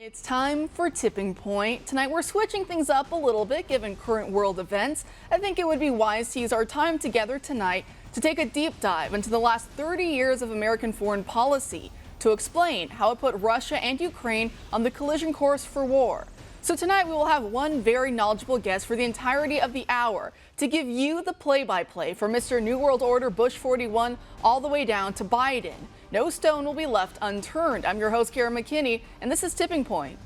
It's time for Tipping Point. Tonight we're switching things up a little bit given current world events. I think it would be wise to use our time together tonight to take a deep dive into the last 30 years of American foreign policy to explain how it put Russia and Ukraine on the collision course for war. So tonight we will have one very knowledgeable guest for the entirety of the hour to give you the play-by-play from Mr. New World Order Bush 41 all the way down to Biden. No stone will be left unturned. I'm your host, Kara McKinney, and this is Tipping Point.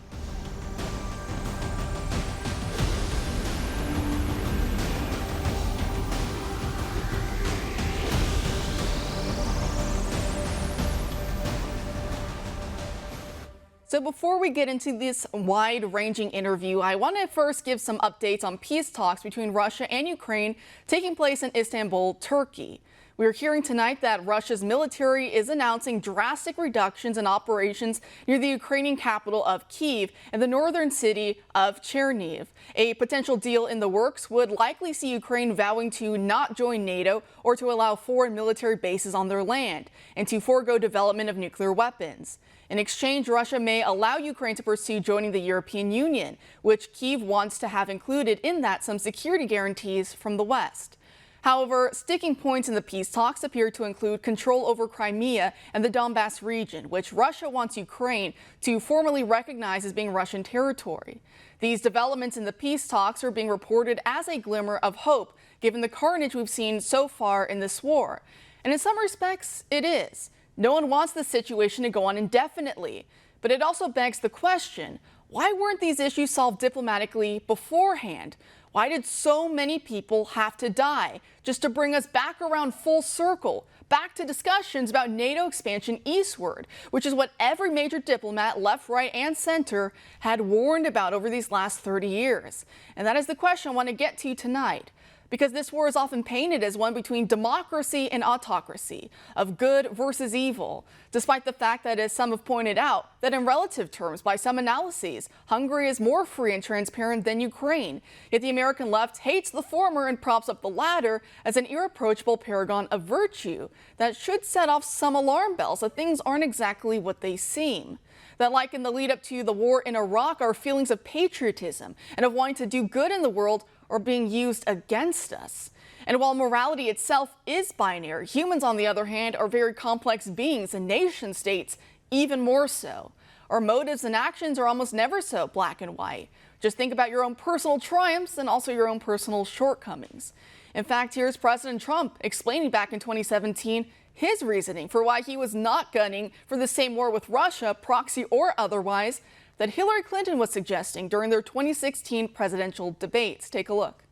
So before we get into this wide-ranging interview, I want to first give some updates on peace talks between Russia and Ukraine taking place in Istanbul, Turkey. We are hearing tonight that Russia's military is announcing drastic reductions in operations near the Ukrainian capital of Kiev and the northern city of Chernihiv. A potential deal in the works would likely see Ukraine vowing to not join NATO or to allow foreign military bases on their land and to forego development of nuclear weapons. In exchange, Russia may allow Ukraine to pursue joining the European Union, which Kiev wants to have included in that some security guarantees from the West. However, sticking points in the peace talks appear to include control over Crimea and the Donbass region, which Russia wants Ukraine to formally recognize as being Russian territory. These developments in the peace talks are being reported as a glimmer of hope, given the carnage we've seen so far in this war. And in some respects, it is. No one wants the situation to go on indefinitely. But it also begs the question, why weren't these issues solved diplomatically beforehand? Why did so many people have to die just to bring us back around full circle, back to discussions about NATO expansion eastward, which is what every major diplomat, left, right, and center, had warned about over these last 30 years? And that is the question I want to get to tonight. Because this war is often painted as one between democracy and autocracy, of good versus evil, despite the fact that, as some have pointed out, that in relative terms, by some analyses, Hungary is more free and transparent than Ukraine. Yet the American left hates the former and props up the latter as an irreproachable paragon of virtue that should set off some alarm bells that things aren't exactly what they seem. That, like in the lead up to the war in Iraq, our feelings of patriotism and of wanting to do good in the world are being used against us. And while morality itself is binary, humans, on the other hand, are very complex beings, and nation states even more so. Our motives and actions are almost never so black and white. Just think about your own personal triumphs and also your own personal shortcomings. In fact, here's President Trump explaining back in 2017 his reasoning for why he was not gunning for the same war with Russia, proxy or otherwise, that Hillary Clinton was suggesting during their 2016 presidential debates. Take a look.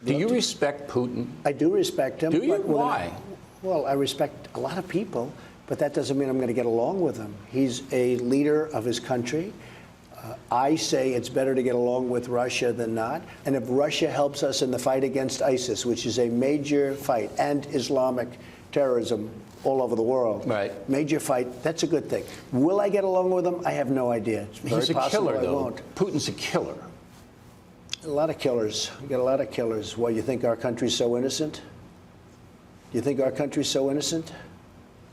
Do you respect Putin? I do respect him. Do you? But Why? Well, I respect a lot of people, but that doesn't mean I'm going to get along with him. He's a leader of his country. I say it's better to get along with Russia than not. And if Russia helps us in the fight against ISIS, which is a major fight, and Islamic terrorism all over the world, right, major fight, that's a good thing. Will I get along with him? I have no idea. It's very He's a possible killer, I though. won't. Putin's a killer. A lot of killers. We got a lot of killers. Why, you think our country's so innocent? You think our country's so innocent?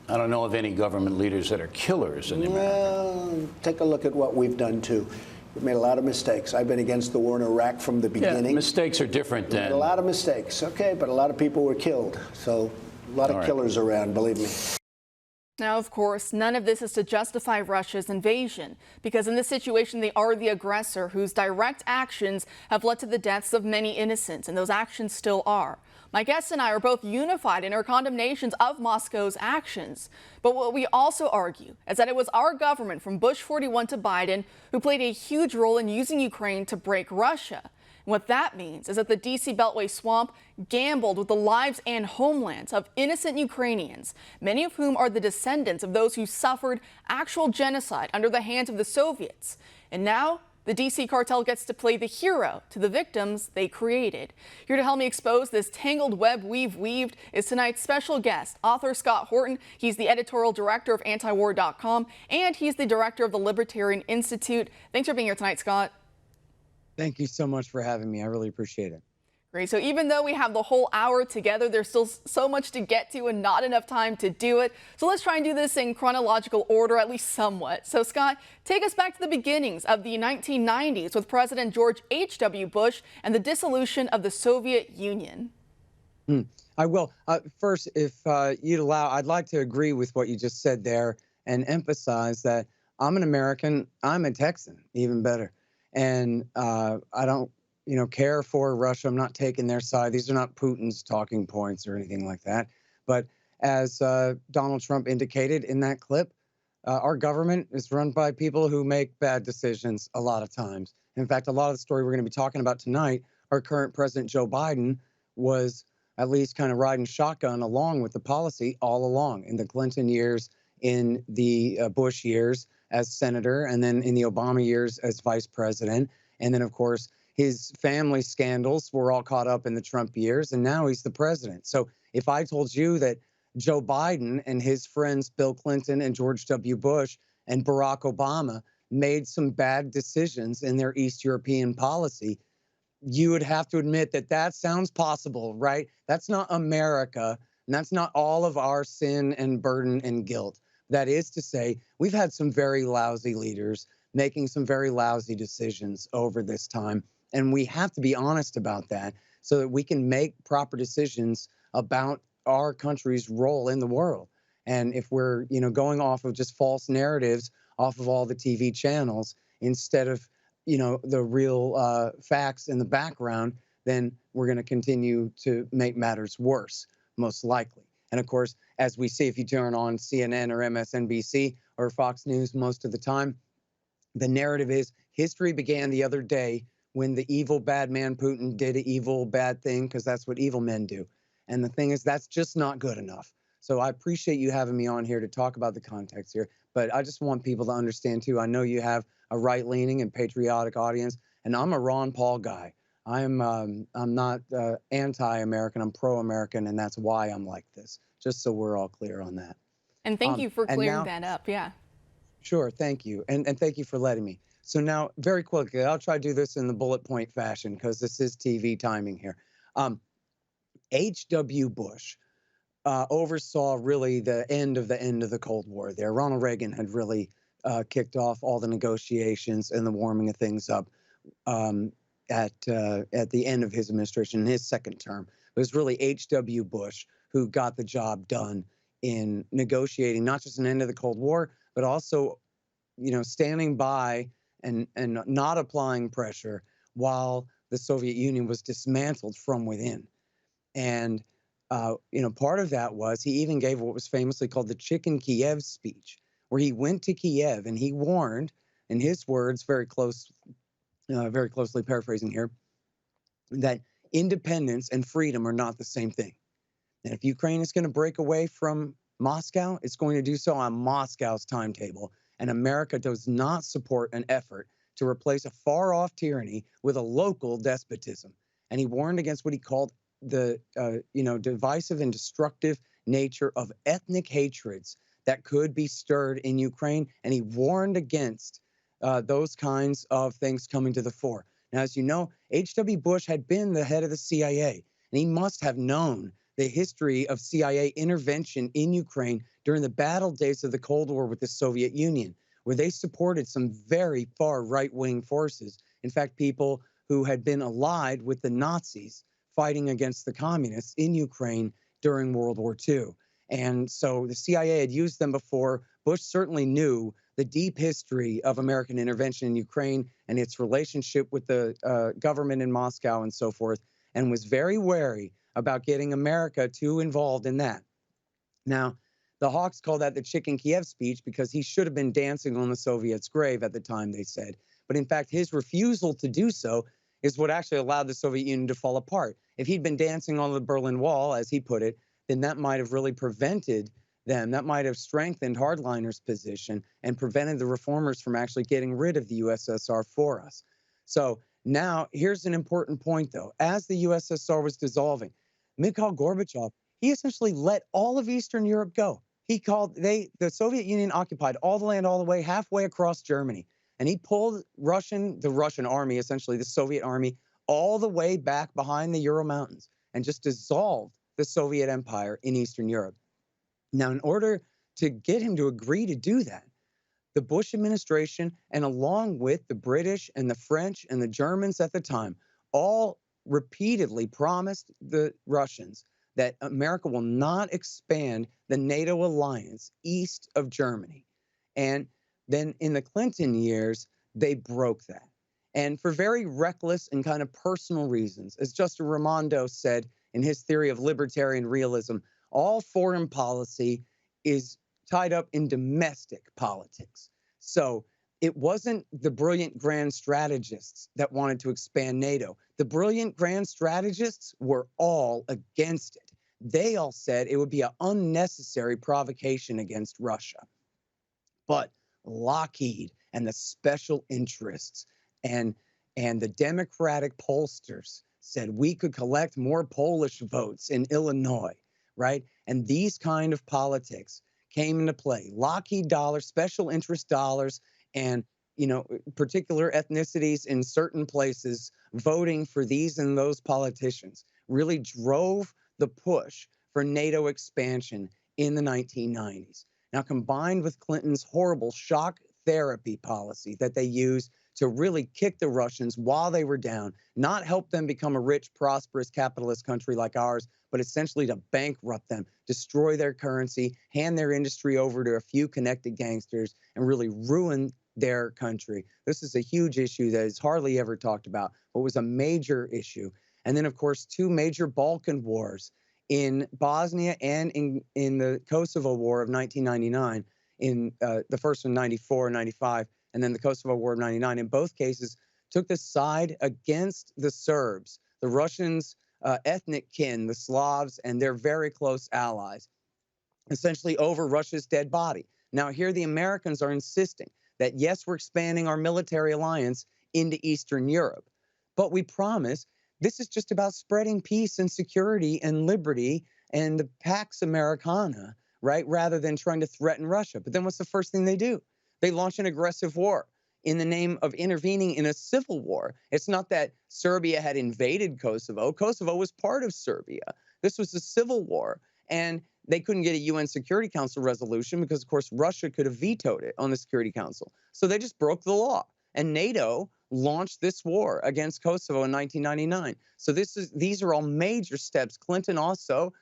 I don't know of any government leaders that are killers in America. Well, take a look at what we've done, too. We've made a lot of mistakes. I've been against the war in Iraq from the beginning. Yeah, mistakes are different than... A lot of mistakes, okay, but a lot of people were killed. So a lot of killers around, believe me. Now, of course, none of this is to justify Russia's invasion, because in this situation, they are the aggressor whose direct actions have led to the deaths of many innocents, and those actions still are. My guests and I are both unified in our condemnations of Moscow's actions. But what we also argue is that it was our government, from Bush 41 to Biden, who played a huge role in using Ukraine to break Russia. And what that means is that the D.C. Beltway swamp gambled with the lives and homelands of innocent Ukrainians, many of whom are the descendants of those who suffered actual genocide under the hands of the Soviets. And now, the D.C. cartel gets to play the hero to the victims they created. Here to help me expose this tangled web we've weaved is tonight's special guest, author Scott Horton. He's the editorial director of antiwar.com, and he's the director of the Libertarian Institute. Thanks for being here tonight, Scott. Thank you so much for having me. I really appreciate it. Great. So even though we have the whole hour together, there's still so much to get to and not enough time to do it. So let's try and do this in chronological order, at least somewhat. So Scott, take us back to the beginnings of the 1990s with President George H.W. Bush and the dissolution of the Soviet Union. I will. First, if you'd allow, I'd like to agree with what you just said there and emphasize that I'm an American. I'm a Texan, even better. And I don't care for Russia. I'm not taking their side. These are not Putin's talking points or anything like that. But as Donald Trump indicated in that clip, our government is run by people who make bad decisions a lot of times. In fact, a lot of the story we're going to be talking about tonight, our current President Joe Biden was at least kind of riding shotgun along with the policy all along in the Clinton years, in the Bush years as senator, and then in the Obama years as vice president. And then, of course, his family scandals were all caught up in the Trump years, and now he's the president. So if I told you that Joe Biden and his friends Bill Clinton and George W. Bush and Barack Obama made some bad decisions in their East European policy, you would have to admit that that sounds possible, right? That's not America, and that's not all of our sin and burden and guilt. That is to say, we've had some very lousy leaders making some very lousy decisions over this time. And we have to be honest about that so that we can make proper decisions about our country's role in the world. And if we're, going off of just false narratives off of all the TV channels instead of, the real facts in the background, then we're going to continue to make matters worse, most likely. And of course, as we see, if you turn on CNN or MSNBC or Fox News most of the time, the narrative is history began the other day when the evil bad man Putin did an evil bad thing, because that's what evil men do. And the thing is, that's just not good enough. So I appreciate you having me on here to talk about the context here. But I just want people to understand, too, I know you have a right-leaning and patriotic audience, and I'm a Ron Paul guy. I'm not anti-American. I'm pro-American, and that's why I'm like this, just so we're all clear on that. And thank you for clearing that up. Yeah. Sure. Thank you. And thank you for letting me. So now, very quickly, I'll try to do this in the bullet point fashion because this is TV timing here. H.W. Bush oversaw really the end of the Cold War there. Ronald Reagan had really kicked off all the negotiations and the warming of things up at the end of his administration, his second term. It was really H.W. Bush who got the job done in negotiating not just an end of the Cold War, but also, standing by and not applying pressure while the Soviet Union was dismantled from within. And, part of that was he even gave what was famously called the Chicken Kiev speech, where he went to Kiev and he warned, in his words, very closely paraphrasing here, that independence and freedom are not the same thing. And if Ukraine is going to break away from Moscow, it's going to do so on Moscow's timetable. And America does not support an effort to replace a far-off tyranny with a local despotism. And he warned against what he called the, divisive and destructive nature of ethnic hatreds that could be stirred in Ukraine. And he warned against those kinds of things coming to the fore. Now, as you know, H.W. Bush had been the head of the CIA, and he must have known the history of CIA intervention in Ukraine during the battle days of the Cold War with the Soviet Union, where they supported some very far right-wing forces. In fact, people who had been allied with the Nazis fighting against the communists in Ukraine during World War II. And so the CIA had used them before. Bush certainly knew the deep history of American intervention in Ukraine and its relationship with the government in Moscow and so forth, and was very wary about getting America too involved in that. Now, the Hawks call that the Chicken Kiev speech because he should have been dancing on the Soviets' grave at the time, they said. But in fact, his refusal to do so is what actually allowed the Soviet Union to fall apart. If he'd been dancing on the Berlin Wall, as he put it, then that might have really prevented them. That might have strengthened hardliners' position and prevented the reformers from actually getting rid of the USSR for us. So now, here's an important point, though. As the USSR was dissolving, Mikhail Gorbachev, he essentially let all of Eastern Europe go. The Soviet Union occupied all the land all the way halfway across Germany. And he pulled the Russian army, essentially the Soviet army, all the way back behind the Ural Mountains and just dissolved the Soviet Empire in Eastern Europe. Now, in order to get him to agree to do that, the Bush administration, and along with the British and the French and the Germans at the time, all repeatedly promised the Russians that America will not expand the NATO alliance east of Germany. And then in the Clinton years, they broke that. And for very reckless and kind of personal reasons, as Justin Raimondo said in his theory of libertarian realism, all foreign policy is tied up in domestic politics. So it wasn't the brilliant grand strategists that wanted to expand NATO. The brilliant grand strategists were all against it. They all said it would be an unnecessary provocation against Russia. But Lockheed and the special interests and the Democratic pollsters said we could collect more Polish votes in Illinois, right? And these kind of politics came into play. Lockheed dollars, special interest dollars, and particular ethnicities in certain places voting for these and those politicians really drove the push for NATO expansion in the 1990s. Now, combined with Clinton's horrible shock therapy policy that they used to really kick the Russians while they were down, not help them become a rich, prosperous, capitalist country like ours, but essentially to bankrupt them, destroy their currency, hand their industry over to a few connected gangsters, and really ruin their country. This is a huge issue that is hardly ever talked about, but was a major issue. And then, of course, two major Balkan wars in Bosnia and in the Kosovo War of 1999, in the first one, 94, 95, and then the Kosovo War of 99. In both cases, took the side against the Serbs, the Russians' ethnic kin, the Slavs, and their very close allies, essentially over Russia's dead body. Now, here the Americans are insisting that, yes, we're expanding our military alliance into Eastern Europe, but we promise this is just about spreading peace and security and liberty and the Pax Americana, right, rather than trying to threaten Russia. But then what's the first thing they do? They launch an aggressive war in the name of intervening in a civil war. It's not that Serbia had invaded Kosovo. Kosovo was part of Serbia. This was a civil war, and they couldn't get a UN Security Council resolution because, of course, Russia could have vetoed it on the Security Council. So they just broke the law, and NATO launched this war against Kosovo in 1999. So these are all major steps. Clinton also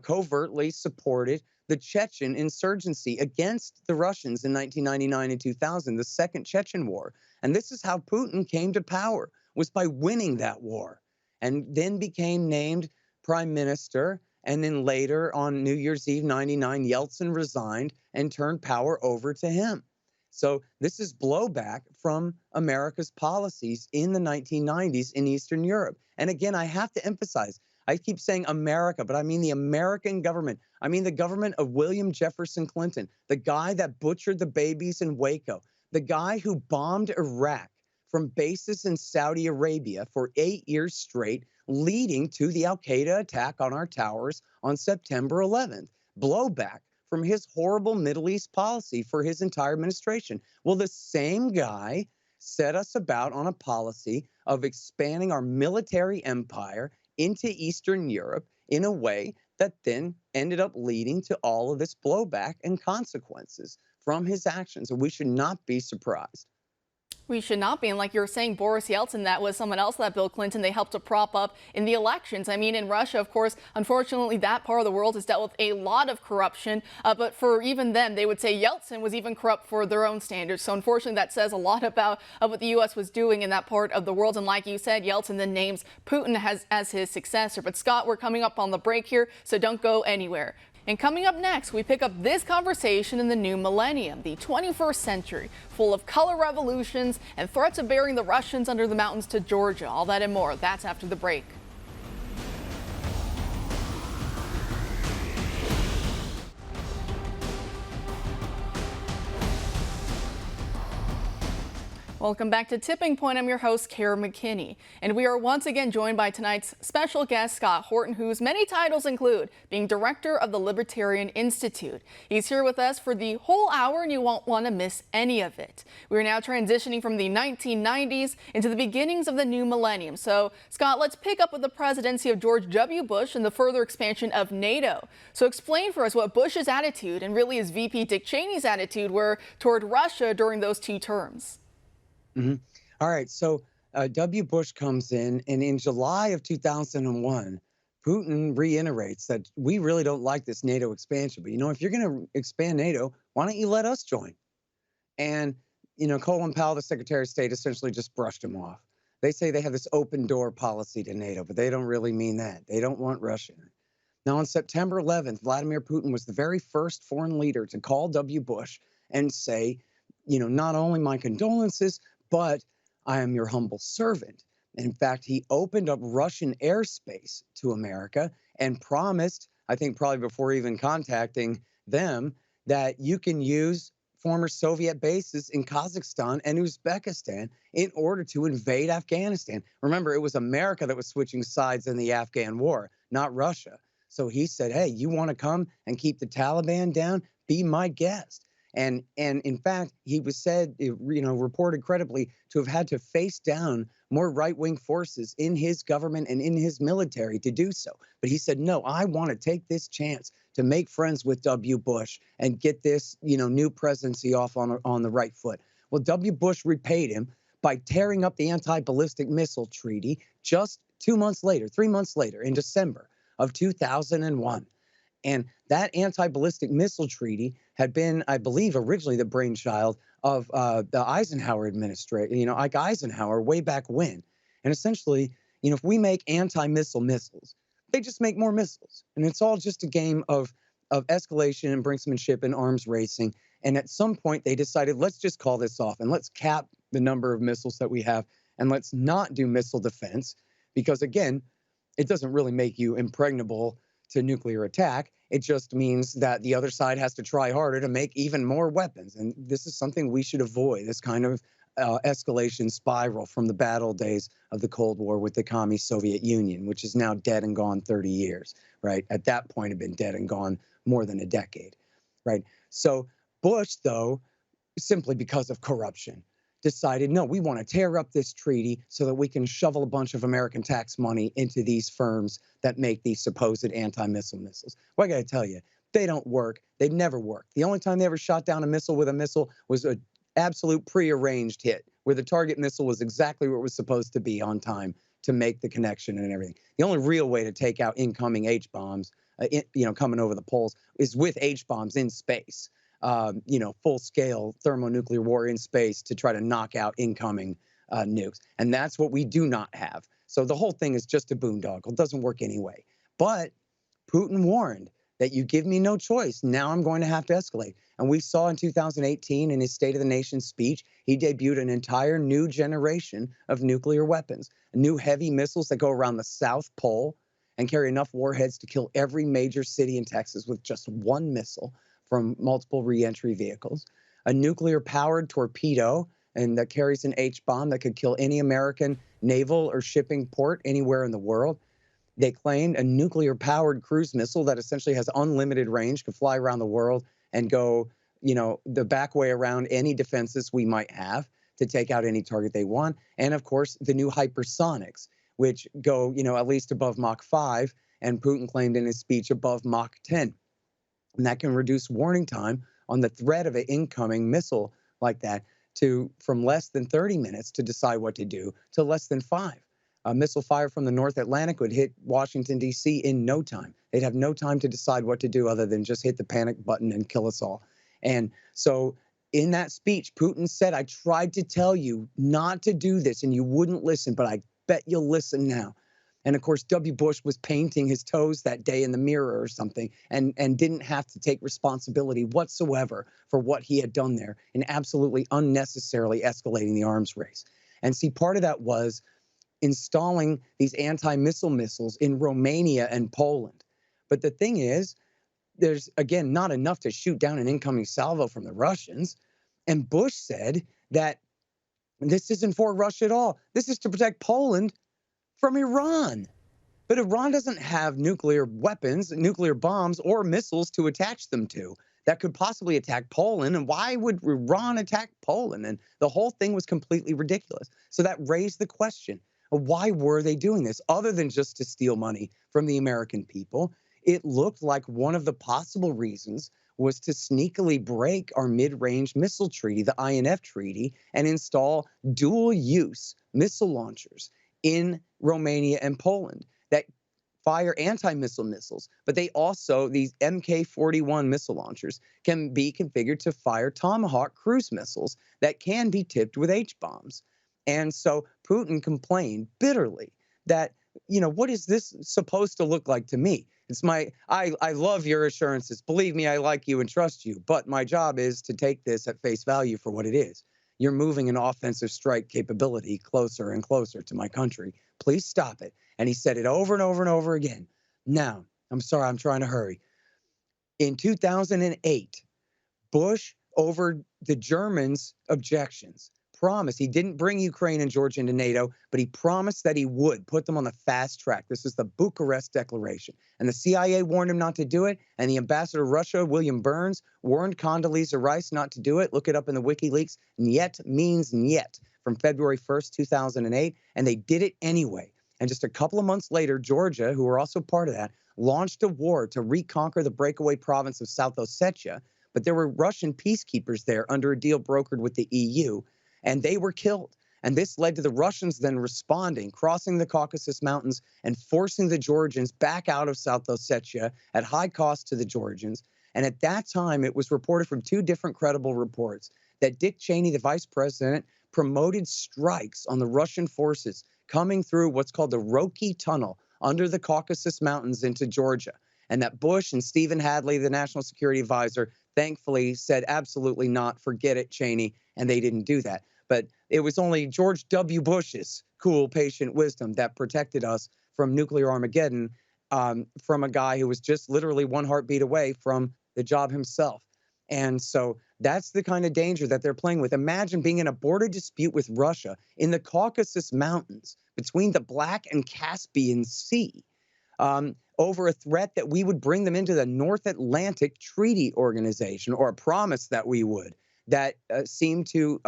covertly supported the Chechen insurgency against the Russians in 1999 and 2000, the Second Chechen War. And this is how Putin came to power, was by winning that war, and then became named prime minister. And then later on New Year's Eve 99, Yeltsin resigned and turned power over to him. So this is blowback from America's policies in the 1990s in Eastern Europe. And again, I have to emphasize, I keep saying America, but I mean the American government. I mean the government of William Jefferson Clinton, the guy that butchered the babies in Waco, the guy who bombed Iraq from bases in Saudi Arabia for 8 years straight, leading to the al-Qaeda attack on our towers on September 11th. Blowback from his horrible Middle East policy for his entire administration. Well, the same guy set us about on a policy of expanding our military empire into Eastern Europe in a way that then ended up leading to all of this blowback and consequences from his actions. And we should not be surprised. We should not be. And like you were saying, Boris Yeltsin, that was someone else that Bill Clinton, they helped to prop up in the elections. I mean, in Russia, of course, unfortunately, that part of the world has dealt with a lot of corruption. But for even them, they would say Yeltsin was even corrupt for their own standards. So unfortunately, that says a lot about what the U.S. was doing in that part of the world. And like you said, Yeltsin then names Putin as his successor. But Scott, we're coming up on the break here, so don't go anywhere. And coming up next, we pick up this conversation in the new millennium, the 21st century, full of color revolutions and threats of burying the Russians under the mountains to Georgia. All that and more. That's after the break. Welcome back to Tipping Point. I'm your host, Kara McKinney, and we are once again joined by tonight's special guest, Scott Horton, whose many titles include being director of the Libertarian Institute. He's here with us for the whole hour, and you won't want to miss any of it. We are now transitioning from the 1990s into the beginnings of the new millennium. So, Scott, let's pick up with the presidency of George W. Bush and the further expansion of NATO. So explain for us what Bush's attitude and really his VP Dick Cheney's attitude were toward Russia during those two terms. All right, so W. Bush comes in, and in July of 2001, Putin reiterates that we really don't like this NATO expansion. But, if you're going to expand NATO, why don't you let us join? And, Colin Powell, the Secretary of State, essentially just brushed him off. They say they have this open door policy to NATO, but they don't really mean that. They don't want Russia. Now, on September 11th, Vladimir Putin was the very first foreign leader to call W. Bush and say, not only my condolences, but I am your humble servant. In fact, he opened up Russian airspace to America and promised, I think probably before even contacting them, that you can use former Soviet bases in Kazakhstan and Uzbekistan in order to invade Afghanistan. Remember, it was America that was switching sides in the Afghan war, not Russia. So he said, hey, you want to come and keep the Taliban down? Be my guest. And in fact, he was said, reported credibly to have had to face down more right-wing forces in his government and in his military to do so. But he said, no, I want to take this chance to make friends with W. Bush and get this, new presidency off on the right foot. Well, W. Bush repaid him by tearing up the Anti-Ballistic Missile Treaty just 3 months later, in December of 2001. And that Anti-Ballistic Missile Treaty had been, I believe, originally the brainchild of the Eisenhower administration, Ike Eisenhower, way back when. And essentially, if we make anti-missile missiles, they just make more missiles. And it's all just a game of escalation and brinksmanship and arms racing. And at some point, they decided, let's just call this off and let's cap the number of missiles that we have. And let's not do missile defense because, again, it doesn't really make you impregnable to nuclear attack. It just means that the other side has to try harder to make even more weapons. And this is something we should avoid, this kind of escalation spiral from the battle days of the Cold War with the commie Soviet Union, which is now dead and gone 30 years, right? At that point, had been dead and gone more than a decade, right? So Bush, though, simply because of corruption, decided, no, we want to tear up this treaty so that we can shovel a bunch of American tax money into these firms that make these supposed anti-missile missiles. Well, I got to tell you, they don't work. They've never worked. The only time they ever shot down a missile with a missile was an absolute prearranged hit where the target missile was exactly where it was supposed to be on time to make the connection and everything. The only real way to take out incoming H-bombs, coming over the poles is with H-bombs in space. Full-scale thermonuclear war in space to try to knock out incoming nukes. And that's what we do not have. So the whole thing is just a boondoggle. It doesn't work anyway. But Putin warned that you give me no choice. Now I'm going to have to escalate. And we saw in 2018 in his State of the Nation speech, he debuted an entire new generation of nuclear weapons, new heavy missiles that go around the South Pole and carry enough warheads to kill every major city in Texas with just one missile from multiple reentry vehicles, a nuclear-powered torpedo, and that carries an H-bomb that could kill any American naval or shipping port anywhere in the world. They claimed a nuclear-powered cruise missile that essentially has unlimited range, could fly around the world and go, the back way around any defenses we might have to take out any target they want. And of course, the new hypersonics, which go, at least above Mach 5, and Putin claimed in his speech above Mach 10. And that can reduce warning time on the threat of an incoming missile like that from less than 30 minutes to decide what to do to less than 5. A missile fire from the North Atlantic would hit Washington, D.C. in no time. They'd have no time to decide what to do other than just hit the panic button and kill us all. And so in that speech, Putin said, I tried to tell you not to do this and you wouldn't listen, but I bet you'll listen now. And of course, W. Bush was painting his toes that day in the mirror or something and didn't have to take responsibility whatsoever for what he had done there and absolutely unnecessarily escalating the arms race. And see, part of that was installing these anti-missile missiles in Romania and Poland. But the thing is, there's, again, not enough to shoot down an incoming salvo from the Russians. And Bush said that This isn't for Russia at all. This is to protect Poland from Iran. But Iran doesn't have nuclear weapons, nuclear bombs, or missiles to attach them to that could possibly attack Poland. And why would Iran attack Poland? And the whole thing was completely ridiculous. So that raised the question of why were they doing this other than just to steal money from the American people? It looked like one of the possible reasons was to sneakily break our mid-range missile treaty, the INF treaty, and install dual-use missile launchers in Romania and Poland that fire anti-missile missiles, but they also, these Mk-41 missile launchers, can be configured to fire Tomahawk cruise missiles that can be tipped with H-bombs. And so Putin complained bitterly that, what is this supposed to look like to me? It's I love your assurances. Believe me, I like you and trust you, but my job is to take this at face value for what it is. You're moving an offensive strike capability closer and closer to my country. Please stop it. And he said it over and over and over again. Now, I'm sorry, I'm trying to hurry. In 2008, Bush, over the Germans' objections, promised he didn't bring Ukraine and Georgia into NATO, but he promised that he would put them on the fast track. This is the Bucharest Declaration. And the CIA warned him not to do it. And the ambassador to Russia, William Burns, warned Condoleezza Rice not to do it. Look it up in the WikiLeaks. Niet means niet from February 1st, 2008. And they did it anyway. And just a couple of months later, Georgia, who were also part of that, launched a war to reconquer the breakaway province of South Ossetia. But there were Russian peacekeepers there under a deal brokered with the EU. And they were killed. And this led to the Russians then responding, crossing the Caucasus Mountains and forcing the Georgians back out of South Ossetia at high cost to the Georgians. And at that time, it was reported from two different credible reports that Dick Cheney, the vice president, promoted strikes on the Russian forces coming through what's called the Roki Tunnel under the Caucasus Mountains into Georgia. And that Bush and Stephen Hadley, the national security advisor, thankfully said, absolutely not, forget it, Cheney, and they didn't do that. But it was only George W. Bush's cool, patient wisdom that protected us from nuclear Armageddon from a guy who was just literally one heartbeat away from the job himself. And so that's the kind of danger that they're playing with. Imagine being in a border dispute with Russia in the Caucasus Mountains between the Black and Caspian Sea over a threat that we would bring them into the North Atlantic Treaty Organization, or a promise that we would. That seemed to,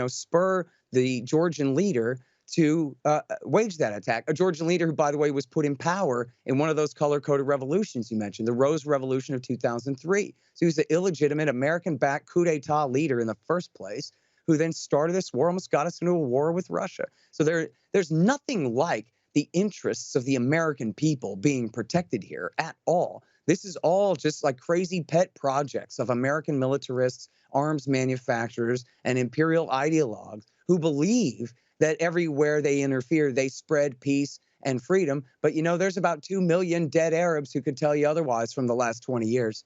spur the Georgian leader to wage that attack. A Georgian leader who, by the way, was put in power in one of those color-coded revolutions you mentioned, the Rose Revolution of 2003. So he was the illegitimate American-backed coup d'etat leader in the first place, who then started this war, almost got us into a war with Russia. So there's nothing like the interests of the American people being protected here at all. This is all just like crazy pet projects of American militarists, arms manufacturers, and imperial ideologues who believe that everywhere they interfere, they spread peace and freedom. But, there's about 2 million dead Arabs who could tell you otherwise from the last 20 years.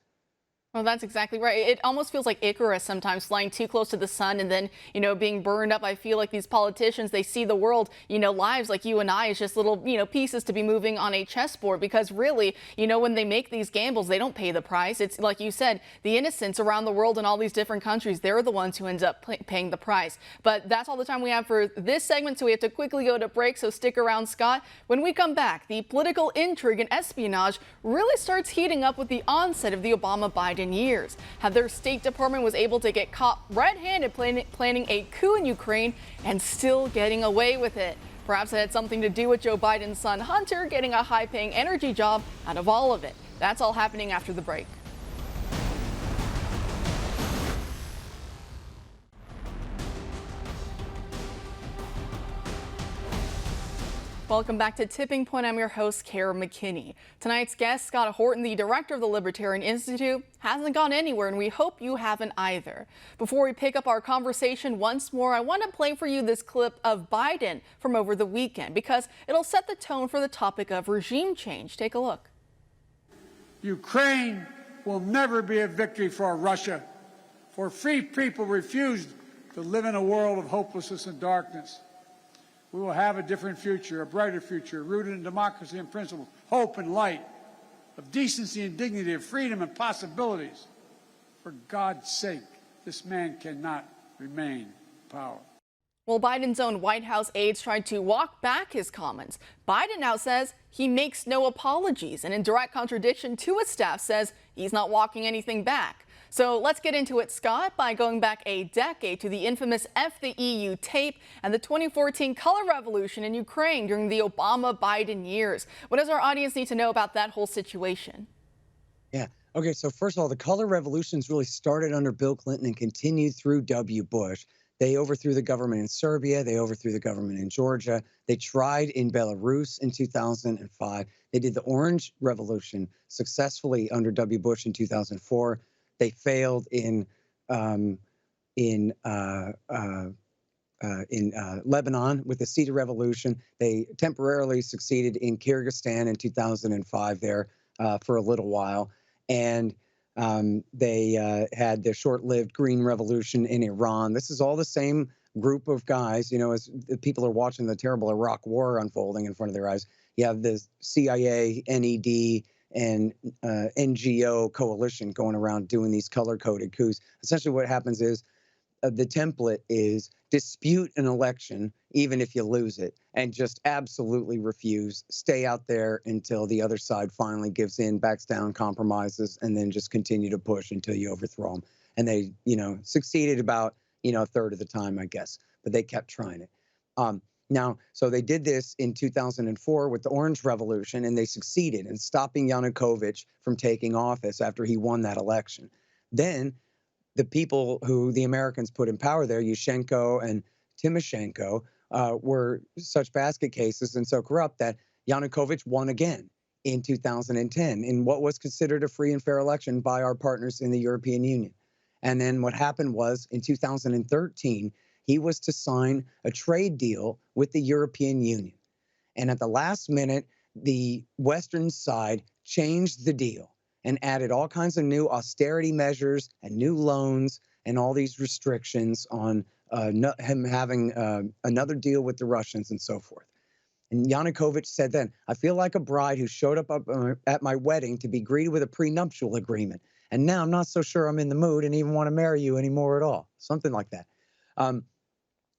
Well, that's exactly right. It almost feels like Icarus sometimes, flying too close to the sun and then, being burned up. I feel like these politicians, they see the world, lives like you and I as just little, pieces to be moving on a chessboard, because really, when they make these gambles, they don't pay the price. It's like you said, the innocents around the world in all these different countries, they're the ones who end up paying the price. But that's all the time we have for this segment, so we have to quickly go to break. So stick around, Scott. When we come back, the political intrigue and espionage really starts heating up with the onset of the Obama-Biden years. How their State Department was able to get caught red-handed planning a coup in Ukraine and still getting away with it. Perhaps it had something to do with Joe Biden's son Hunter getting a high-paying energy job out of all of it. That's all happening after the break. Welcome back to Tipping Point. I'm your host, Kara McKinney. Tonight's guest, Scott Horton, the director of the Libertarian Institute, hasn't gone anywhere, and we hope you haven't either. Before we pick up our conversation once more, I want to play for you this clip of Biden from over the weekend, because it'll set the tone for the topic of regime change. Take a look. Ukraine will never be a victory for Russia, for free people refuse to live in a world of hopelessness and darkness. We will have a different future, a brighter future, rooted in democracy and principles, hope and light, of decency and dignity, of freedom and possibilities. For God's sake, this man cannot remain in power. Well, Biden's own White House aides tried to walk back his comments. Biden now says he makes no apologies, and in direct contradiction to his staff says he's not walking anything back. So let's get into it, Scott, by going back a decade to the infamous F the EU tape and the 2014 color revolution in Ukraine during the Obama-Biden years. What does our audience need to know about that whole situation? Yeah. Okay. So first of all, the color revolutions really started under Bill Clinton and continued through W. Bush. They overthrew the government in Serbia. They overthrew the government in Georgia. They tried in Belarus in 2005. They did the Orange Revolution successfully under W. Bush in 2004. They failed in Lebanon with the Cedar Revolution. They temporarily succeeded in Kyrgyzstan in 2005 there for a little while. And they had the short-lived Green Revolution in Iran. This is all the same group of guys, you know, as the people are watching the terrible Iraq War unfolding in front of their eyes. You have the CIA, NED, and NGO coalition going around doing these color-coded coups. Essentially what happens is the template is dispute an election, even if you lose it, and just absolutely refuse, stay out there until the other side finally gives in, backs down, compromises, and then just continue to push until you overthrow them. And they, you know, succeeded about, you know, a third of the time, I guess, but they kept trying it. Now, so they did this in 2004 with the Orange Revolution, and they succeeded in stopping Yanukovych from taking office after he won that election. Then the people who the Americans put in power there, Yushchenko and Timoshenko, were such basket cases and so corrupt that Yanukovych won again in 2010 in what was considered a free and fair election by our partners in the European Union. And then what happened was in 2013, he was to sign a trade deal with the European Union. And at the last minute, the Western side changed the deal and added all kinds of new austerity measures and new loans and all these restrictions on him having another deal with the Russians and so forth. And Yanukovych said then, I feel like a bride who showed up at my wedding to be greeted with a prenuptial agreement. And now I'm not so sure I'm in the mood and even want to marry you anymore at all. Something like that.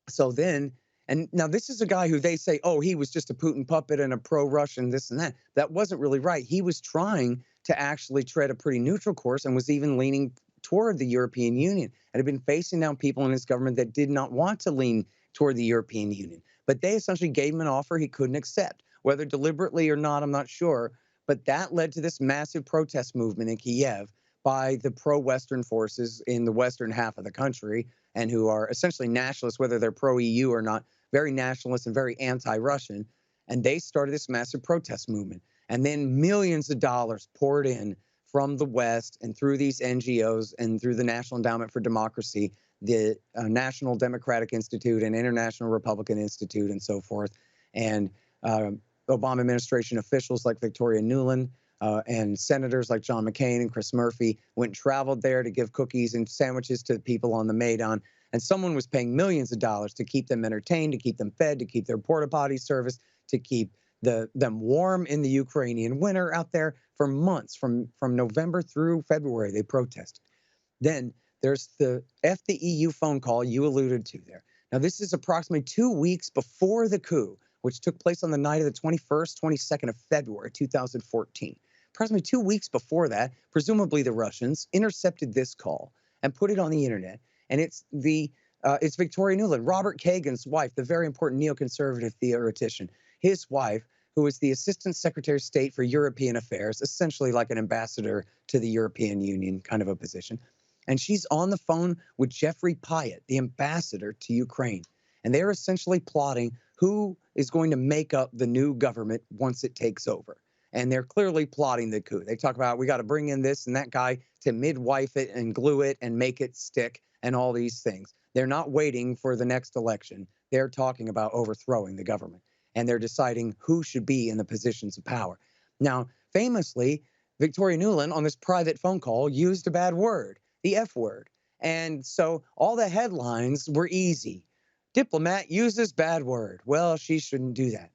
So then, and now this is a guy who they say, oh, he was just a Putin puppet and a pro-Russian, this and that. That wasn't really right. He was trying to actually tread a pretty neutral course and was even leaning toward the European Union and had been facing down people in his government that did not want to lean toward the European Union. But they essentially gave him an offer he couldn't accept, whether deliberately or not, I'm not sure. But that led to this massive protest movement in Kiev by the pro-Western forces in the western half of the country, and who are essentially nationalists, whether they're pro-EU or not, very nationalist and very anti-Russian. And they started this massive protest movement. And then millions of dollars poured in from the West and through these NGOs and through the National Endowment for Democracy, the National Democratic Institute and International Republican Institute and so forth. And Obama administration officials like Victoria Nuland and senators like John McCain and Chris Murphy went and traveled there to give cookies and sandwiches to people on the Maidan. And someone was paying millions of dollars to keep them entertained, to keep them fed, to keep their porta potty service, to keep them warm in the Ukrainian winter out there for months, from November through February. They protested. Then there's the F the EU phone call you alluded to there. Now, this is approximately 2 weeks before the coup, which took place on the night of the 21st, 22nd of February, 2014. Approximately 2 weeks before that, presumably the Russians intercepted this call and put it on the internet. And it's Victoria Nuland, Robert Kagan's wife, the very important neoconservative theoretician, his wife, who is the Assistant Secretary of State for European Affairs, essentially like an ambassador to the European Union kind of a position. And she's on the phone with Jeffrey Pyatt, the ambassador to Ukraine. And they're essentially plotting who is going to make up the new government once it takes over. And they're clearly plotting the coup. They talk about, we got to bring in this and that guy to midwife it and glue it and make it stick and all these things. They're not waiting for the next election. They're talking about overthrowing the government. And they're deciding who should be in the positions of power. Now, famously, Victoria Nuland on this private phone call used a bad word, the F word. And so all the headlines were easy. Diplomat uses bad word. Well, she shouldn't do that.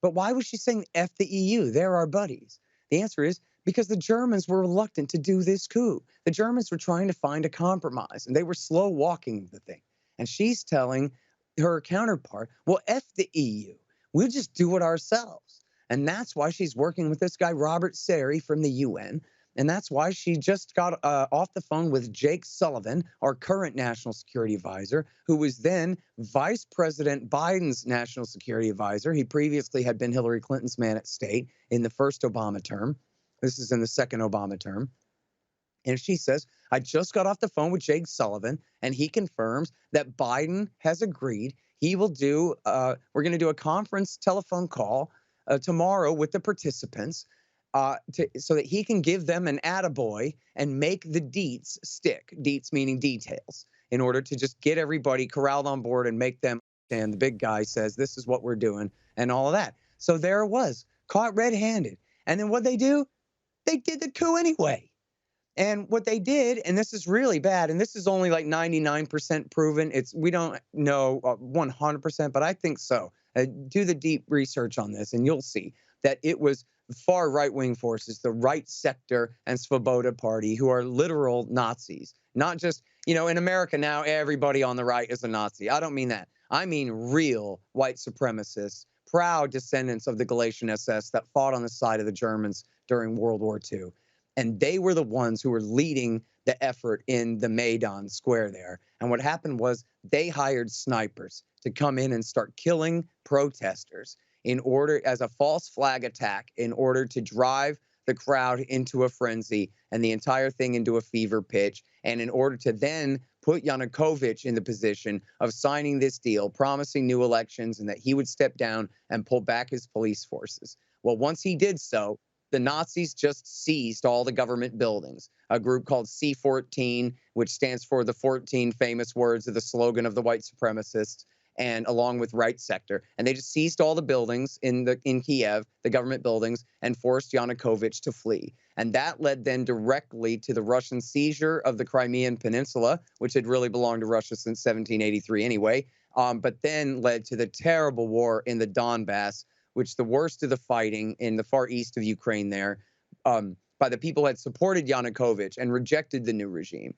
But why was she saying F the EU? They're our buddies. The answer is because the Germans were reluctant to do this coup. The Germans were trying to find a compromise, and they were slow walking the thing. And she's telling her counterpart, well, F the EU. We'll just do it ourselves. And that's why she's working with this guy, Robert Sari from the UN. And that's why she just got off the phone with Jake Sullivan, our current national security advisor, who was then Vice President Biden's national security advisor. He previously had been Hillary Clinton's man at state in the first Obama term. This is in the second Obama term. And she says, I just got off the phone with Jake Sullivan, and he confirms that Biden has agreed he will do, we're going to do a conference telephone call tomorrow with the participants so that he can give them an attaboy and make the deets stick. Deets meaning details, in order to just get everybody corralled on board and make them understand the big guy says, this is what we're doing and all of that. So there it was, caught red-handed. And then what they do? They did the coup anyway. And what they did, and this is really bad, and this is only like 99% proven. We don't know 100%, but I think so. Do the deep research on this, and you'll see that it was far right-wing forces, the right sector and Svoboda Party, who are literal Nazis. Not just, in America now, everybody on the right is a Nazi. I don't mean that. I mean real white supremacists, proud descendants of the Galatian SS that fought on the side of the Germans during World War II. And they were the ones who were leading the effort in the Maidan Square there. And what happened was they hired snipers to come in and start killing protesters in order, as a false flag attack, in order to drive the crowd into a frenzy and the entire thing into a fever pitch. And in order to then put Yanukovych in the position of signing this deal, promising new elections and that he would step down and pull back his police forces. Well, once he did so, the Nazis just seized all the government buildings. A group called C-14, which stands for the 14 famous words of the slogan of the white supremacists, and along with right sector. And they just seized all the buildings in Kiev, the government buildings, and forced Yanukovych to flee. And that led then directly to the Russian seizure of the Crimean Peninsula, which had really belonged to Russia since 1783 anyway, but then led to the terrible war in the Donbass, which the worst of the fighting in the far east of Ukraine there, by the people who had supported Yanukovych and rejected the new regime.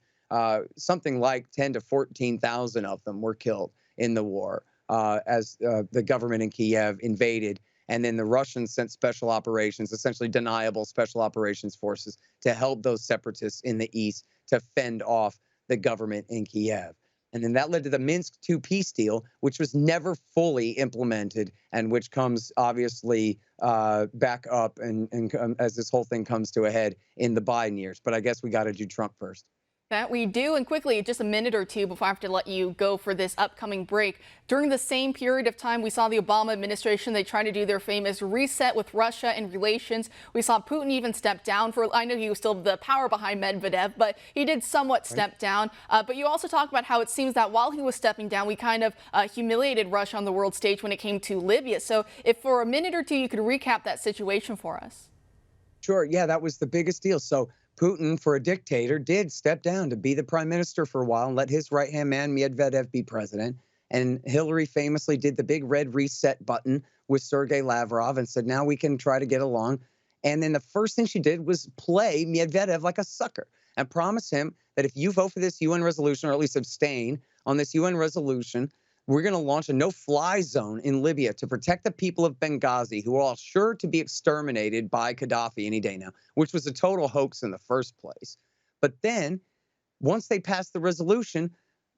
Something like 10 to 14,000 of them were killed in the war as the government in Kiev invaded. And then the Russians sent special operations, essentially deniable special operations forces, to help those separatists in the east to fend off the government in Kiev. And then that led to the Minsk II peace deal, which was never fully implemented and which comes obviously back up and as this whole thing comes to a head in the Biden years. But I guess we got to do Trump first. That we do. And quickly, just a minute or two before I have to let you go for this upcoming break. During the same period of time, we saw the Obama administration, they tried to do their famous reset with Russia and relations. We saw Putin even step down for, I know he was still the power behind Medvedev, but he did somewhat step down. But you also talk about how it seems that while he was stepping down, we kind of humiliated Russia on the world stage when it came to Libya. So if for a minute or two, you could recap that situation for us. Sure. Yeah, that was the biggest deal. So Putin, for a dictator, did step down to be the prime minister for a while and let his right-hand man, Medvedev, be president. And Hillary famously did the big red reset button with Sergei Lavrov and said, now we can try to get along. And then the first thing she did was play Medvedev like a sucker and promise him that if you vote for this UN resolution, or at least abstain on this UN resolution, we're going to launch a no-fly zone in Libya to protect the people of Benghazi, who are all sure to be exterminated by Gaddafi any day now, which was a total hoax in the first place. But then, once they passed the resolution,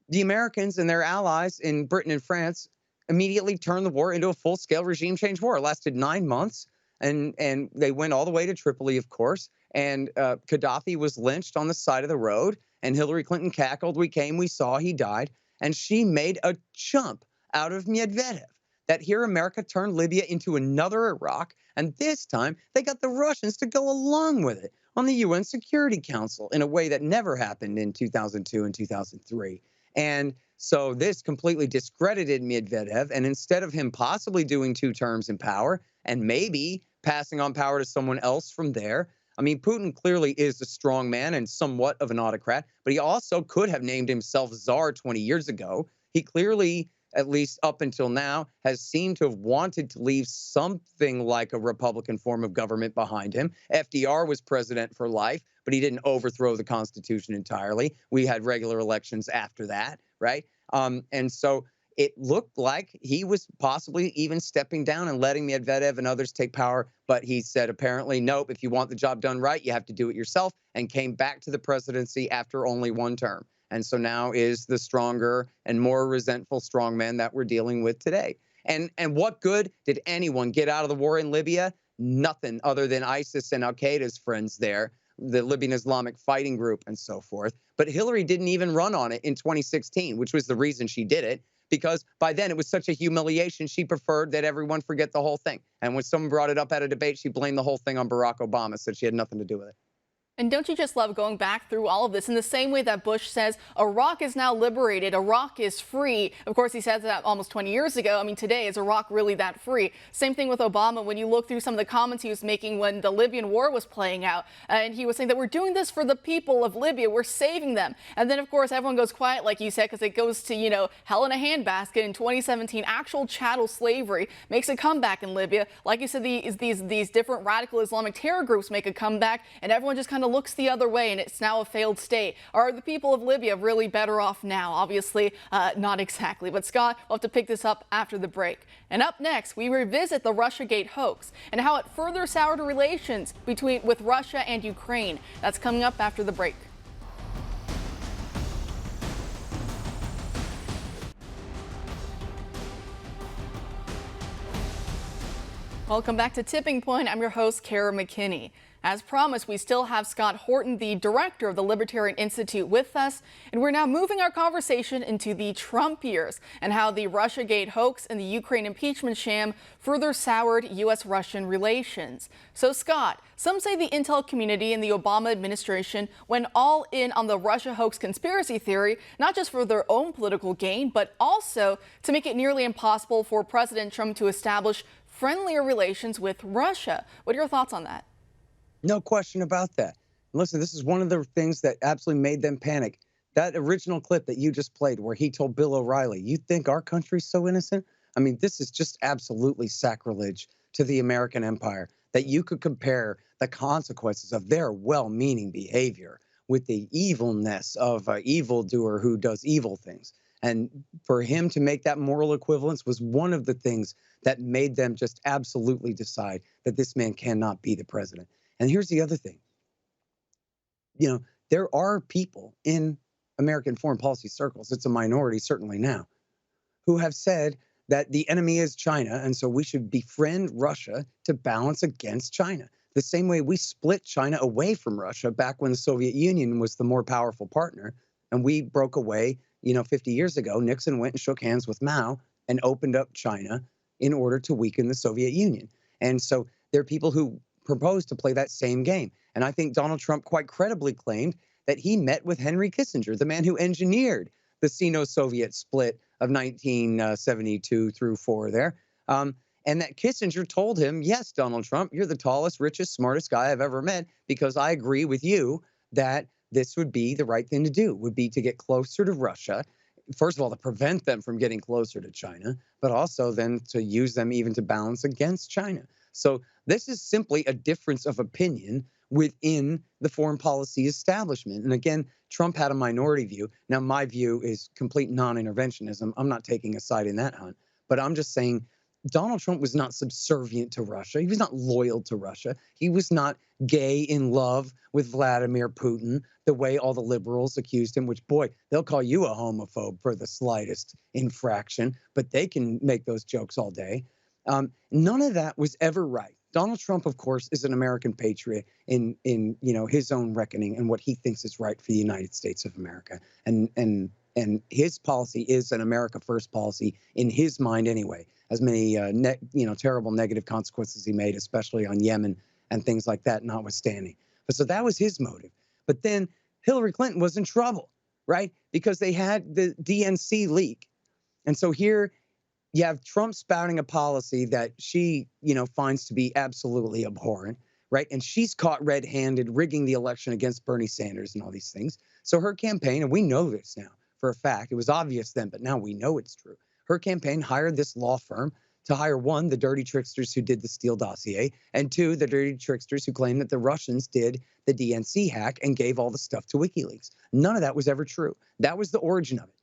the Americans and their allies in Britain and France immediately turned the war into a full-scale regime change war. It lasted 9 months, and they went all the way to Tripoli, of course, and Gaddafi was lynched on the side of the road, and Hillary Clinton cackled, we came, we saw, he died. And she made a chump out of Medvedev. That here America turned Libya into another Iraq, and this time they got the Russians to go along with it on the UN Security Council in a way that never happened in 2002 and 2003. And so this completely discredited Medvedev, and instead of him possibly doing 2 terms in power and maybe passing on power to someone else from there, I mean, Putin clearly is a strong man and somewhat of an autocrat, but he also could have named himself Tsar 20 years ago. He clearly, at least up until now, has seemed to have wanted to leave something like a Republican form of government behind him. FDR was president for life, but he didn't overthrow the Constitution entirely. We had regular elections after that, right? And so it looked like he was possibly even stepping down and letting Medvedev and others take power. But he said, apparently, nope, if you want the job done right, you have to do it yourself, and came back to the presidency after only one term. And so now is the stronger and more resentful strongman that we're dealing with today. And what good did anyone get out of the war in Libya? Nothing other than ISIS and Al-Qaeda's friends there, the Libyan Islamic Fighting Group and so forth. But Hillary didn't even run on it in 2016, which was the reason she did it, because by then it was such a humiliation, she preferred that everyone forget the whole thing. And when someone brought it up at a debate, she blamed the whole thing on Barack Obama, said she had nothing to do with it. And don't you just love going back through all of this in the same way that Bush says Iraq is now liberated, Iraq is free? Of course, he said that almost 20 years ago. I mean, today, is Iraq really that free? Same thing with Obama. When you look through some of the comments he was making when the Libyan war was playing out, and he was saying that we're doing this for the people of Libya, we're saving them. And then, of course, everyone goes quiet, like you said, because it goes to, you know, hell in a handbasket. In 2017, actual chattel slavery makes a comeback in Libya. Like you said, these different radical Islamic terror groups make a comeback, and everyone just kind of looks the other way, and it's now a failed state. Are the people of Libya really better off now? Obviously, not exactly. But Scott, we'll have to pick this up after the break. And up next, we revisit the Russiagate hoax and how it further soured relations with Russia and Ukraine. That's coming up after the break. Welcome back to Tipping Point. I'm your host, Kara McKinney. As promised, we still have Scott Horton, the director of the Libertarian Institute, with us. And we're now moving our conversation into the Trump years and how the Russiagate hoax and the Ukraine impeachment sham further soured U.S.-Russian relations. So, Scott, some say the intel community and the Obama administration went all in on the Russia hoax conspiracy theory, not just for their own political gain, but also to make it nearly impossible for President Trump to establish friendlier relations with Russia. What are your thoughts on that? No question about that. Listen, this is one of the things that absolutely made them panic. That original clip that you just played where he told Bill O'Reilly, you think our country's so innocent? I mean, this is just absolutely sacrilege to the American empire, that you could compare the consequences of their well-meaning behavior with the evilness of an evildoer who does evil things. And for him to make that moral equivalence was one of the things that made them just absolutely decide that this man cannot be the president. And here's the other thing. You know, there are people in American foreign policy circles, it's a minority certainly now, who have said that the enemy is China, and so we should befriend Russia to balance against China. The same way we split China away from Russia back when the Soviet Union was the more powerful partner, and we broke away, 50 years ago. Nixon went and shook hands with Mao and opened up China in order to weaken the Soviet Union. And so there are people who proposed to play that same game. And I think Donald Trump quite credibly claimed that he met with Henry Kissinger, the man who engineered the Sino-Soviet split of 1972 through 4 there. And that Kissinger told him, yes, Donald Trump, you're the tallest, richest, smartest guy I've ever met, because I agree with you that this would be the right thing to do, would be to get closer to Russia. First of all, to prevent them from getting closer to China, but also then to use them even to balance against China. So this is simply a difference of opinion within the foreign policy establishment. And again, Trump had a minority view. Now, my view is complete non-interventionism. I'm not taking a side in that hunt, but I'm just saying Donald Trump was not subservient to Russia. He was not loyal to Russia. He was not gay in love with Vladimir Putin, the way all the liberals accused him, which, boy, they'll call you a homophobe for the slightest infraction, but they can make those jokes all day. None of that was ever right. Donald Trump, of course, is an American patriot in his own reckoning and what he thinks is right for the United States of America. And his policy is an America First policy in his mind anyway, as many terrible negative consequences he made, especially on Yemen and things like that, notwithstanding. But so that was his motive. But then Hillary Clinton was in trouble, right? Because they had the DNC leak. And so here you have Trump spouting a policy that she, finds to be absolutely abhorrent, right? And she's caught red-handed rigging the election against Bernie Sanders and all these things. So her campaign, and we know this now for a fact, it was obvious then, but now we know it's true. Her campaign hired this law firm to hire, 1, the dirty tricksters who did the Steele dossier, and 2, the dirty tricksters who claimed that the Russians did the DNC hack and gave all the stuff to WikiLeaks. None of that was ever true. That was the origin of it.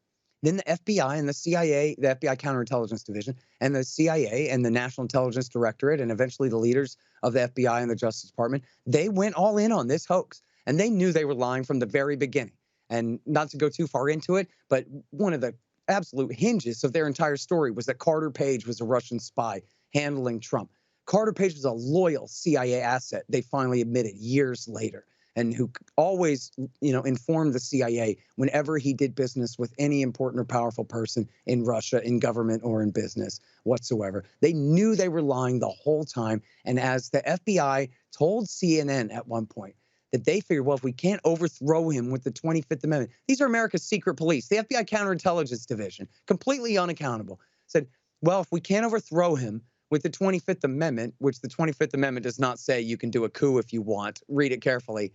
Then the FBI and the CIA, the FBI Counterintelligence Division, and the CIA and the National Intelligence Directorate, and eventually the leaders of the FBI and the Justice Department, they went all in on this hoax. And they knew they were lying from the very beginning. And not to go too far into it, but one of the absolute hinges of their entire story was that Carter Page was a Russian spy handling Trump. Carter Page was a loyal CIA asset, they finally admitted years later, and who always, informed the CIA whenever he did business with any important or powerful person in Russia, in government or in business whatsoever. They knew they were lying the whole time. And as the FBI told CNN at one point, that they figured, well, if we can't overthrow him with the 25th Amendment, these are America's secret police, the FBI Counterintelligence Division, completely unaccountable, said, well, if we can't overthrow him with the 25th Amendment, which the 25th Amendment does not say you can do a coup if you want, read it carefully,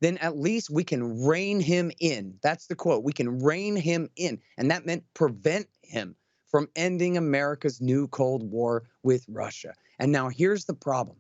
then at least we can rein him in. That's the quote. We can rein him in. And that meant prevent him from ending America's new Cold War with Russia. And now here's the problem.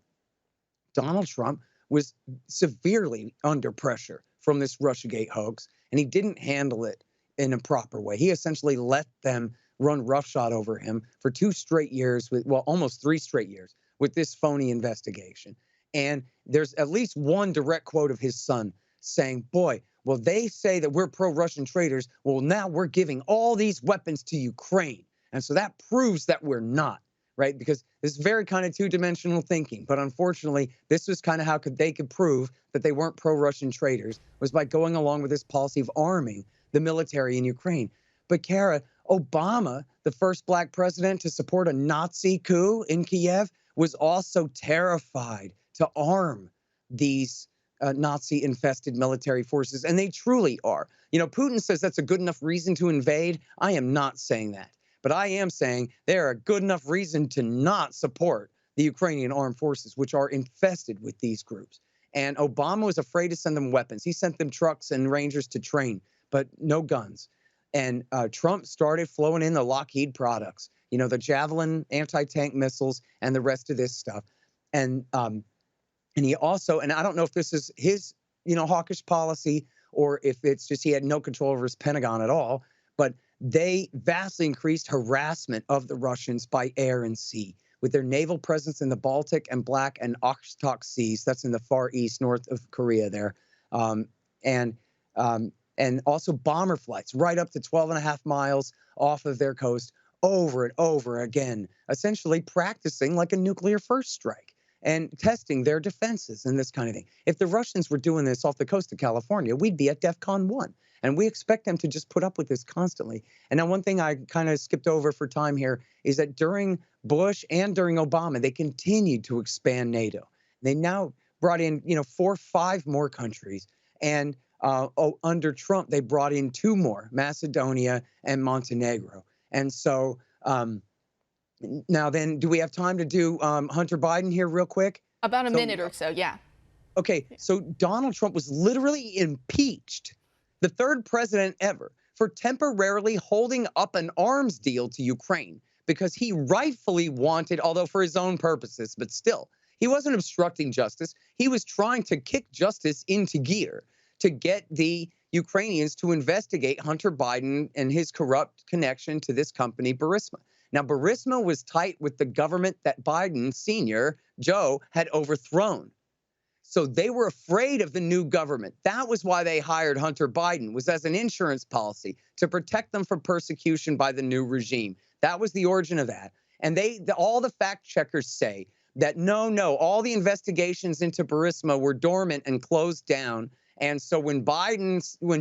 Donald Trump was severely under pressure from this Russiagate hoax, and he didn't handle it in a proper way. He essentially let them run roughshod over him for 2 straight years, almost 3 straight years, with this phony investigation. And there's at least one direct quote of his son saying, boy, well, they say that we're pro-Russian traitors. Well, now we're giving all these weapons to Ukraine. And so that proves that we're not, right? Because this is very kind of two-dimensional thinking. But unfortunately, this was kind of how they could prove that they weren't pro-Russian traitors, was by going along with this policy of arming the military in Ukraine. But Kara, Obama, the first black president to support a Nazi coup in Kiev, was also terrified to arm these Nazi-infested military forces, and they truly are. You know, Putin says that's a good enough reason to invade. I am not saying that, but I am saying they're a good enough reason to not support the Ukrainian armed forces, which are infested with these groups. And Obama was afraid to send them weapons. He sent them trucks and Rangers to train, but no guns. And Trump started flowing in the Lockheed products, you know, the Javelin anti-tank missiles and the rest of this stuff. And he also, and I don't know if this is his, hawkish policy, or if it's just he had no control over his Pentagon at all, but they vastly increased harassment of the Russians by air and sea with their naval presence in the Baltic and Black and Okhotsk seas. That's in the Far East, north of Korea there. And also bomber flights right up to 12.5 miles off of their coast over and over again, essentially practicing like a nuclear first strike and testing their defenses and this kind of thing. If the Russians were doing this off the coast of California, we'd be at DEFCON 1. And we expect them to just put up with this constantly. And now one thing I kind of skipped over for time here is that during Bush and during Obama, they continued to expand NATO. They now brought in, 4 or 5 more countries. And under Trump, they brought in 2 more, Macedonia and Montenegro. And so now then, do we have time to do Hunter Biden here real quick? About a minute or so, yeah. Okay, so Donald Trump was literally impeached, the 3rd president ever, for temporarily holding up an arms deal to Ukraine because he rightfully wanted, although for his own purposes, but still, he wasn't obstructing justice. He was trying to kick justice into gear to get the Ukrainians to investigate Hunter Biden and his corrupt connection to this company, Burisma. Now, Burisma was tight with the government that Biden, Sr., Joe, had overthrown. So they were afraid of the new government. That was why they hired Hunter Biden, was as an insurance policy to protect them from persecution by the new regime. That was the origin of that. And all the fact checkers say that no, all the investigations into Burisma were dormant and closed down. And so when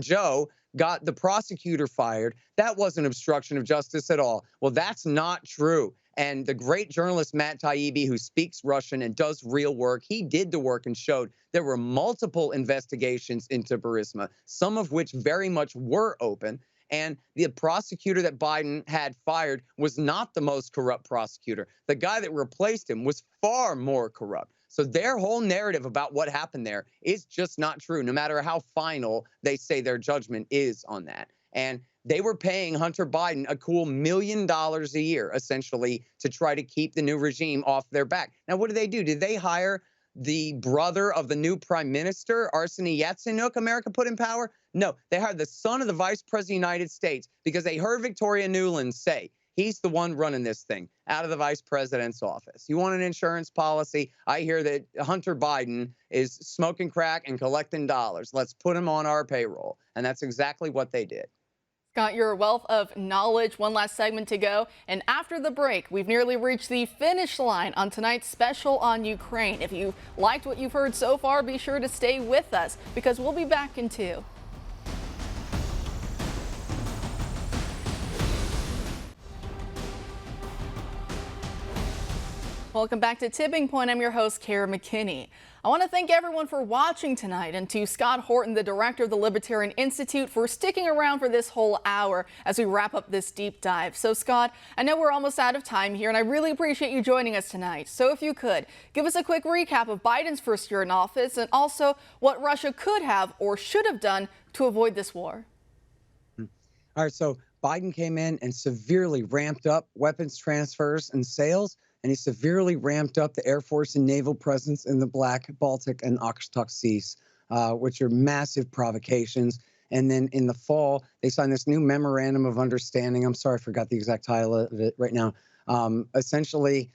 Joe got the prosecutor fired, that wasn't obstruction of justice at all. Well, that's not true. And the great journalist Matt Taibbi, who speaks Russian and does real work, he did the work and showed there were multiple investigations into Burisma, some of which very much were open. And the prosecutor that Biden had fired was not the most corrupt prosecutor. The guy that replaced him was far more corrupt. So their whole narrative about what happened there is just not true, no matter how final they say their judgment is on that. And they were paying Hunter Biden a cool $1 million a year, essentially, to try to keep the new regime off their back. Now, what did they do? Did they hire the brother of the new prime minister, Arseniy Yatsenyuk, America put in power? No, they hired the son of the vice president of the United States because they heard Victoria Nuland say he's the one running this thing out of the vice president's office. You want an insurance policy? I hear that Hunter Biden is smoking crack and collecting dollars. Let's put him on our payroll. And that's exactly what they did. Scott, your wealth of knowledge. One last segment to go. And after the break, we've nearly reached the finish line on tonight's special on Ukraine. If you liked what you've heard so far, be sure to stay with us because we'll be back in 2. Welcome back to Tipping Point. I'm your host, Kara McKinney. I want to thank everyone for watching tonight and to Scott Horton, the director of the Libertarian Institute, for sticking around for this whole hour as we wrap up this deep dive. So, Scott, I know we're almost out of time here, and I really appreciate you joining us tonight. So if you could, give us a quick recap of Biden's first year in office and also what Russia could have or should have done to avoid this war. All right, so Biden came in and severely ramped up weapons transfers and sales, and he severely ramped up the Air Force and naval presence in the Black, Baltic, and Okhotsk Seas, which are massive provocations. And then in the fall, they signed this new memorandum of understanding. I'm sorry, I forgot the exact title of it right now. Essentially,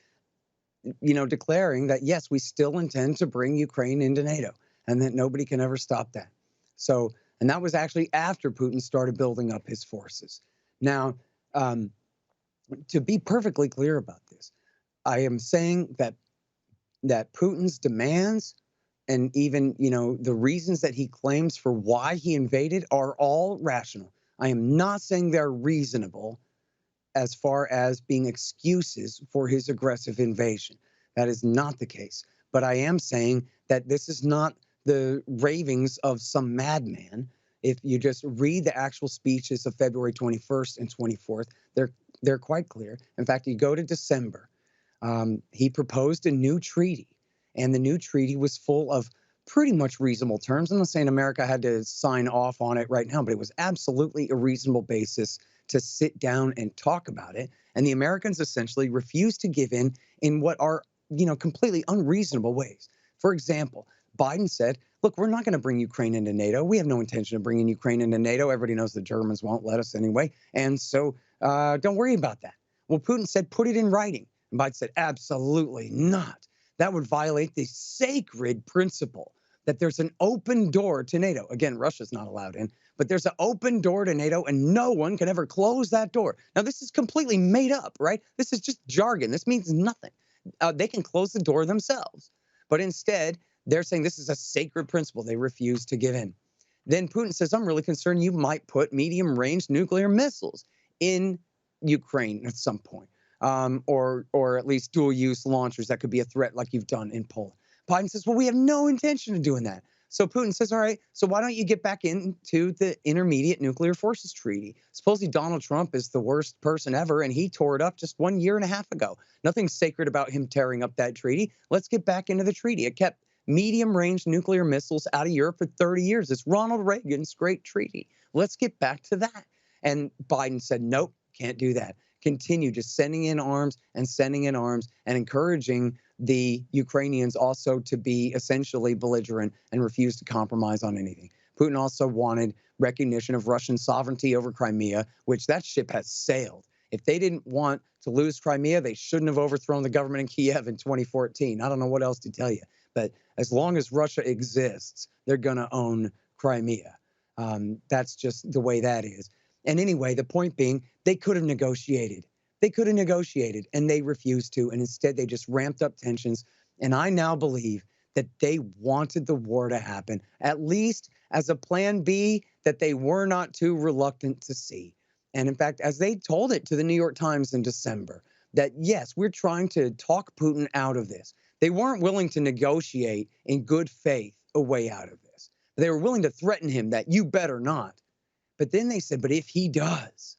declaring that, yes, we still intend to bring Ukraine into NATO and that nobody can ever stop that. So, and that was actually after Putin started building up his forces. Now, to be perfectly clear about this, I am saying that Putin's demands and even, the reasons that he claims for why he invaded are all rational. I am not saying they're reasonable as far as being excuses for his aggressive invasion. That is not the case. But I am saying that this is not the ravings of some madman. If you just read the actual speeches of February 21st and 24th, they're quite clear. In fact, you go to December. He proposed a new treaty, and the new treaty was full of pretty much reasonable terms. I'm not saying America had to sign off on it right now, but it was absolutely a reasonable basis to sit down and talk about it. And the Americans essentially refused to give in what are, completely unreasonable ways. For example, Biden said, look, we're not going to bring Ukraine into NATO. We have no intention of bringing Ukraine into NATO. Everybody knows the Germans won't let us anyway. And so don't worry about that. Well, Putin said, put it in writing. And Biden said, absolutely not. That would violate the sacred principle that there's an open door to NATO. Again, Russia's not allowed in, but there's an open door to NATO and no one can ever close that door. Now, this is completely made up, right? This is just jargon. This means nothing. They can close the door themselves. But instead, they're saying this is a sacred principle. They refuse to give in. Then Putin says, I'm really concerned you might put medium-range nuclear missiles in Ukraine at some point. Or at least dual-use launchers that could be a threat like you've done in Poland. Biden says, well, we have no intention of doing that. So Putin says, all right, so why don't you get back into the Intermediate Nuclear Forces Treaty? Supposedly Donald Trump is the worst person ever, and he tore it up just 1.5 years ago. Nothing sacred about him tearing up that treaty. Let's get back into the treaty. It kept medium-range nuclear missiles out of Europe for 30 years. It's Ronald Reagan's great treaty. Let's get back to that. And Biden said, nope, can't do that. Continue just sending in arms and encouraging the Ukrainians also to be essentially belligerent and refuse to compromise on anything. Putin also wanted recognition of Russian sovereignty over Crimea, which that ship has sailed. If they didn't want to lose Crimea, they shouldn't have overthrown the government in Kiev in 2014. I don't know what else to tell you. But as long as Russia exists, they're going to own Crimea. That's just the way that is. And anyway, the point being, they could have negotiated. They could have negotiated, and they refused to. And instead, they just ramped up tensions. And I now believe that they wanted the war to happen, at least as a plan B that they were not too reluctant to see. And in fact, as they told it to the New York Times in December, that yes, we're trying to talk Putin out of this. They weren't willing to negotiate in good faith a way out of this. They were willing to threaten him that you better not. But then they said, but if he does,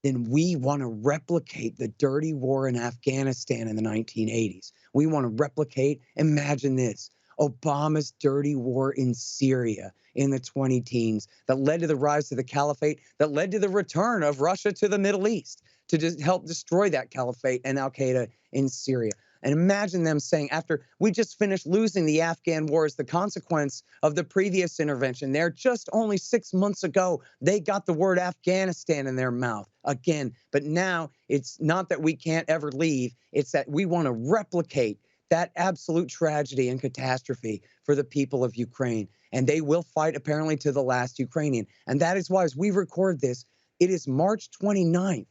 then we want to replicate the dirty war in Afghanistan in the 1980s. We want to replicate, imagine this, Obama's dirty war in Syria in the 2010s that led to the rise of the caliphate, that led to the return of Russia to the Middle East to just help destroy that caliphate and al-Qaeda in Syria. And imagine them saying, after we just finished losing the Afghan war as the consequence of the previous intervention there, just only 6 months ago, they got the word Afghanistan in their mouth again. But now it's not that we can't ever leave. It's that we want to replicate that absolute tragedy and catastrophe for the people of Ukraine. And they will fight apparently to the last Ukrainian. And that is why, as we record this, it is March 29th.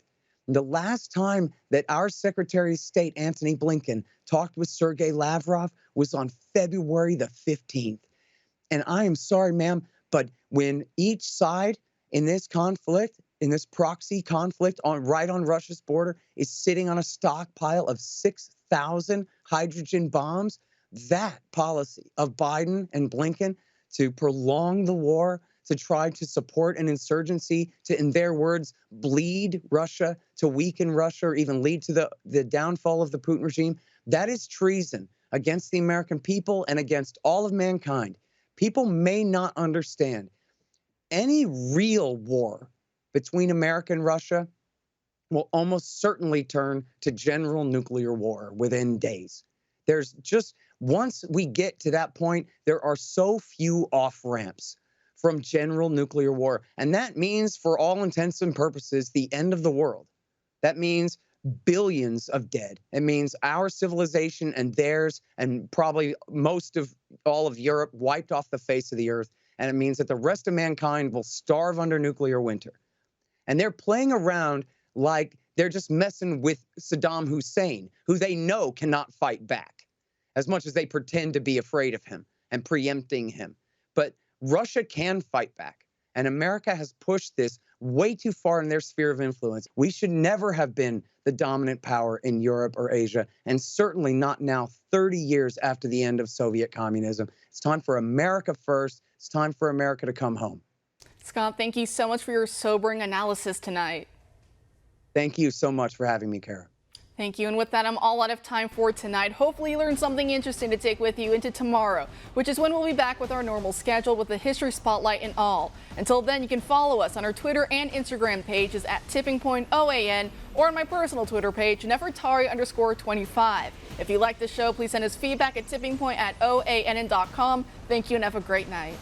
The last time that our Secretary of State, Antony Blinken, talked with Sergei Lavrov was on February the 15th. And I am sorry, ma'am, but when each side in this conflict, in this proxy conflict right on Russia's border, is sitting on a stockpile of 6,000 hydrogen bombs, that policy of Biden and Blinken to prolong the war, to try to support an insurgency, to, in their words, bleed Russia, to weaken Russia, or even lead to the downfall of the Putin regime, that is treason against the American people and against all of mankind. People may not understand. Any real war between America and Russia will almost certainly turn to general nuclear war within days. There's just, once we get to that point, there are so few off-ramps from general nuclear war. And that means, for all intents and purposes, the end of the world. That means billions of dead. It means our civilization and theirs, and probably most of all of Europe, wiped off the face of the earth. And it means that the rest of mankind will starve under nuclear winter. And they're playing around like they're just messing with Saddam Hussein, who they know cannot fight back, as much as they pretend to be afraid of him and preempting him. But Russia can fight back, and America has pushed this way too far in their sphere of influence. We should never have been the dominant power in Europe or Asia, and certainly not now, 30 years after the end of Soviet communism. It's time for America first. It's time for America to come home. Scott, thank you so much for your sobering analysis tonight. Thank you so much for having me, Kara. Thank you. And with that, I'm all out of time for tonight. Hopefully you learned something interesting to take with you into tomorrow, which is when we'll be back with our normal schedule with the History Spotlight and all. Until then, you can follow us on our Twitter and Instagram pages at @TippingPointOAN or on my personal Twitter page, Nefertari_25. If you like the show, please send us feedback at tippingpoint@oann.com. Thank you and have a great night.